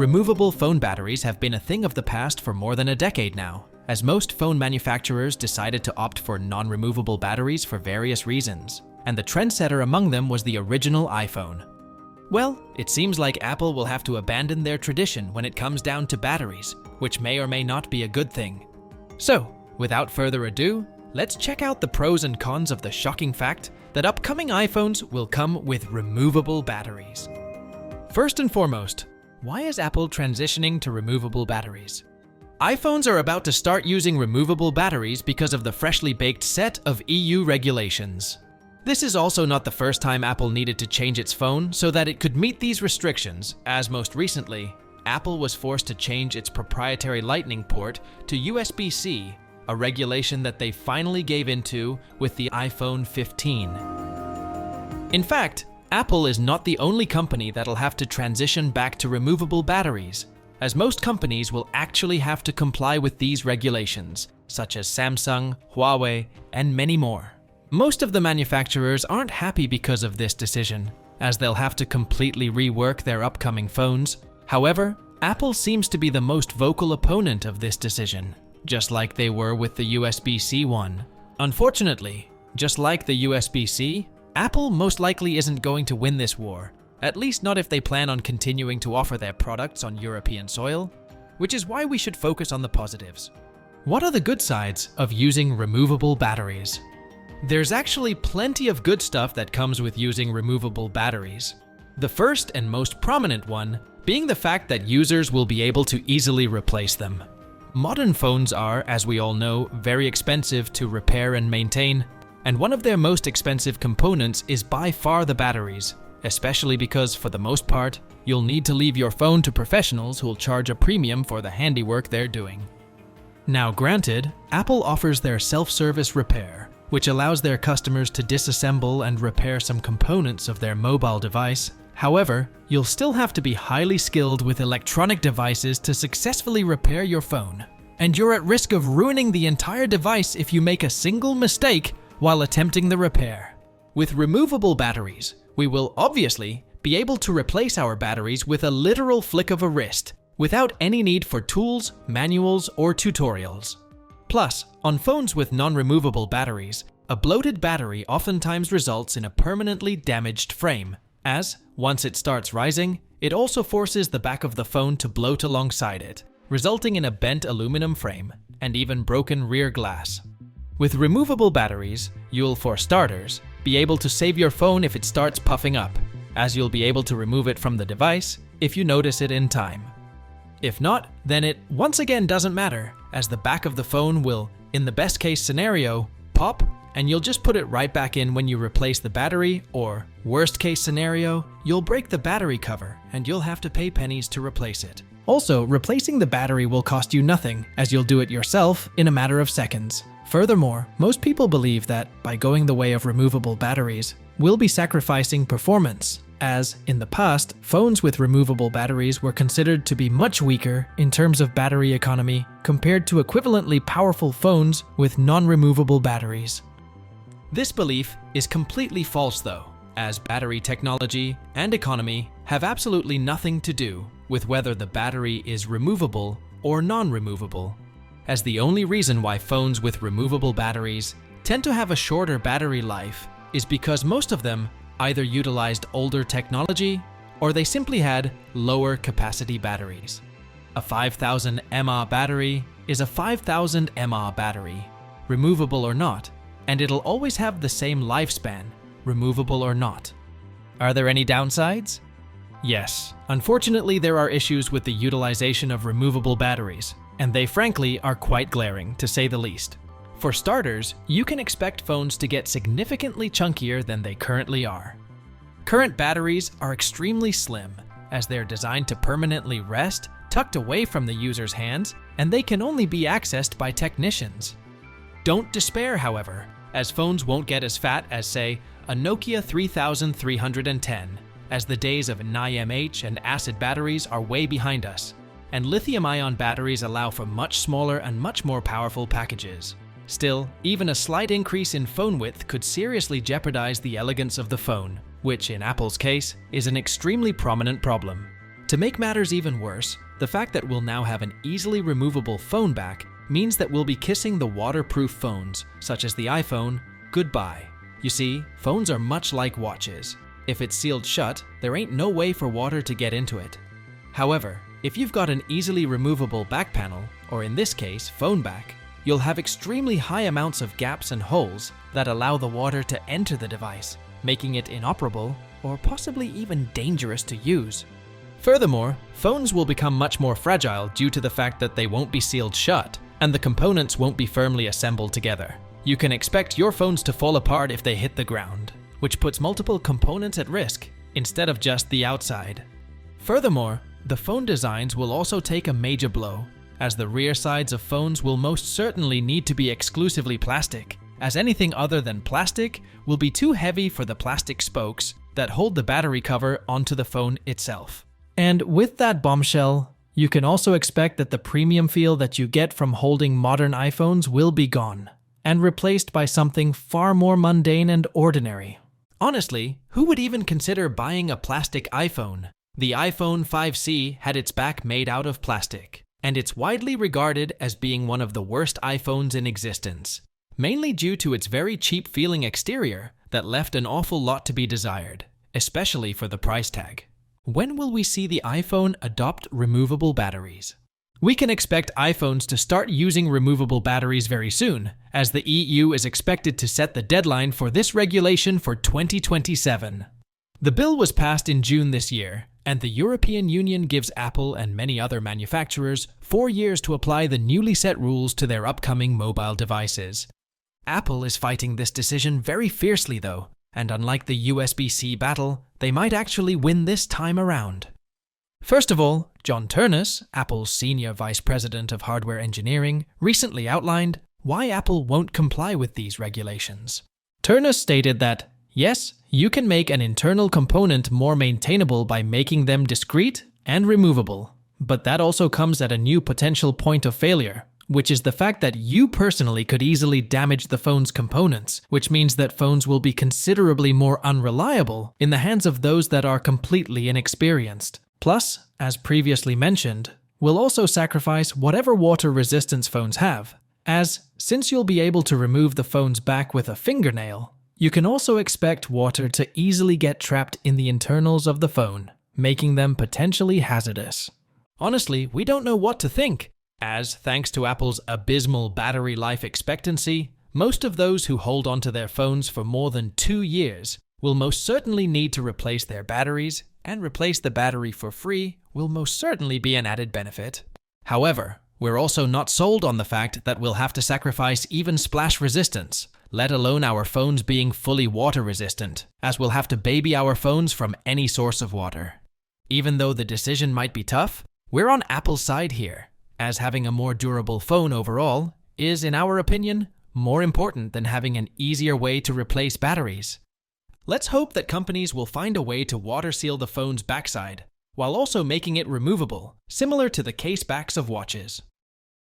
Removable phone batteries have been a thing of the past for more than a decade now, as most phone manufacturers decided to opt for non-removable batteries for various reasons, and the trendsetter among them was the original iPhone. Well, it seems like Apple will have to abandon their tradition when it comes down to batteries, which may or may not be a good thing. So, without further ado, let's check out the pros and cons of the shocking fact that upcoming iPhones will come with removable batteries. First and foremost, why is Apple transitioning to removable batteries? iPhones are about to start using removable batteries because of the freshly baked set of EU regulations. This is also not the first time Apple needed to change its phone so that it could meet these restrictions, as most recently, Apple was forced to change its proprietary Lightning port to USB-C, a regulation that they finally gave into with the iPhone 15. In fact, Apple is not the only company that'll have to transition back to removable batteries, as most companies will actually have to comply with these regulations, such as Samsung, Huawei, and many more. Most of the manufacturers aren't happy because of this decision, as they'll have to completely rework their upcoming phones. However, Apple seems to be the most vocal opponent of this decision, just like they were with the USB-C one. Unfortunately, just like the USB-C, Apple most likely isn't going to win this war, at least not if they plan on continuing to offer their products on European soil, which is why we should focus on the positives. What are the good sides of using removable batteries? There's actually plenty of good stuff that comes with using removable batteries. The first and most prominent one being the fact that users will be able to easily replace them. Modern phones are, as we all know, very expensive to repair and maintain, and one of their most expensive components is by far the batteries, especially because, for the most part, you'll need to leave your phone to professionals who'll charge a premium for the handiwork they're doing. Now granted, Apple offers their self-service repair, which allows their customers to disassemble and repair some components of their mobile device. However, you'll still have to be highly skilled with electronic devices to successfully repair your phone, and you're at risk of ruining the entire device if you make a single mistake while attempting the repair. With removable batteries, we will obviously be able to replace our batteries with a literal flick of a wrist, without any need for tools, manuals, or tutorials. Plus, on phones with non-removable batteries, a bloated battery oftentimes results in a permanently damaged frame, as, once it starts rising, it also forces the back of the phone to bloat alongside it, resulting in a bent aluminum frame and even broken rear glass. With removable batteries, you'll, for starters, be able to save your phone if it starts puffing up, as you'll be able to remove it from the device if you notice it in time. If not, then it once again doesn't matter, as the back of the phone will, in the best case scenario, pop, and you'll just put it right back in when you replace the battery, or, worst case scenario, you'll break the battery cover and you'll have to pay pennies to replace it. Also, replacing the battery will cost you nothing, as you'll do it yourself in a matter of seconds. Furthermore, most people believe that, by going the way of removable batteries, we'll be sacrificing performance, as, in the past, phones with removable batteries were considered to be much weaker in terms of battery economy compared to equivalently powerful phones with non-removable batteries. This belief is completely false though, as battery technology and economy have absolutely nothing to do with whether the battery is removable or non-removable, as the only reason why phones with removable batteries tend to have a shorter battery life is because most of them either utilized older technology or they simply had lower capacity batteries. A 5000 mAh battery is a 5000 mAh battery, removable or not, and it'll always have the same lifespan, removable or not. Are there any downsides? Yes, unfortunately there are issues with the utilization of removable batteries, and they frankly are quite glaring, to say the least. For starters, you can expect phones to get significantly chunkier than they currently are. Current batteries are extremely slim, as they're designed to permanently rest, tucked away from the user's hands, and they can only be accessed by technicians. Don't despair, however, as phones won't get as fat as, say, a Nokia 3310, as the days of NiMH and acid batteries are way behind us, and lithium-ion batteries allow for much smaller and much more powerful packages. Still, even a slight increase in phone width could seriously jeopardize the elegance of the phone, which in Apple's case is an extremely prominent problem. To make matters even worse, the fact that we'll now have an easily removable phone back means that we'll be kissing the waterproof phones, such as the iPhone, goodbye. You see, phones are much like watches. If it's sealed shut, there ain't no way for water to get into it. However, if you've got an easily removable back panel, or in this case, phone back, you'll have extremely high amounts of gaps and holes that allow the water to enter the device, making it inoperable or possibly even dangerous to use. Furthermore, phones will become much more fragile due to the fact that they won't be sealed shut and the components won't be firmly assembled together. You can expect your phones to fall apart if they hit the ground, which puts multiple components at risk instead of just the outside. Furthermore, the phone designs will also take a major blow, as the rear sides of phones will most certainly need to be exclusively plastic, as anything other than plastic will be too heavy for the plastic spokes that hold the battery cover onto the phone itself. And with that bombshell, you can also expect that the premium feel that you get from holding modern iPhones will be gone, and replaced by something far more mundane and ordinary. Honestly, who would even consider buying a plastic iPhone? The iPhone 5C had its back made out of plastic, and it's widely regarded as being one of the worst iPhones in existence, mainly due to its very cheap-feeling exterior that left an awful lot to be desired, especially for the price tag. When will we see the iPhone adopt removable batteries? We can expect iPhones to start using removable batteries very soon, as the EU is expected to set the deadline for this regulation for 2027. The bill was passed in June this year, and the European Union gives Apple and many other manufacturers 4 years to apply the newly set rules to their upcoming mobile devices. Apple is fighting this decision very fiercely though, and unlike the USB-C battle, they might actually win this time around. First of all, John Ternus, Apple's Senior Vice President of Hardware Engineering, recently outlined why Apple won't comply with these regulations. Ternus stated that, yes, you can make an internal component more maintainable by making them discrete and removable, but that also comes at a new potential point of failure, which is the fact that you personally could easily damage the phone's components, which means that phones will be considerably more unreliable in the hands of those that are completely inexperienced. Plus, as previously mentioned, we'll also sacrifice whatever water resistance phones have, as since you'll be able to remove the phone's back with a fingernail, you can also expect water to easily get trapped in the internals of the phone, making them potentially hazardous. Honestly, we don't know what to think, as thanks to Apple's abysmal battery life expectancy, most of those who hold onto their phones for more than 2 years will most certainly need to replace their batteries, and replace the battery for free will most certainly be an added benefit. However, we're also not sold on the fact that we'll have to sacrifice even splash resistance, let alone our phones being fully water resistant, as we'll have to baby our phones from any source of water. Even though the decision might be tough, we're on Apple's side here, as having a more durable phone overall is, in our opinion, more important than having an easier way to replace batteries. Let's hope that companies will find a way to water seal the phone's backside, while also making it removable, similar to the case backs of watches.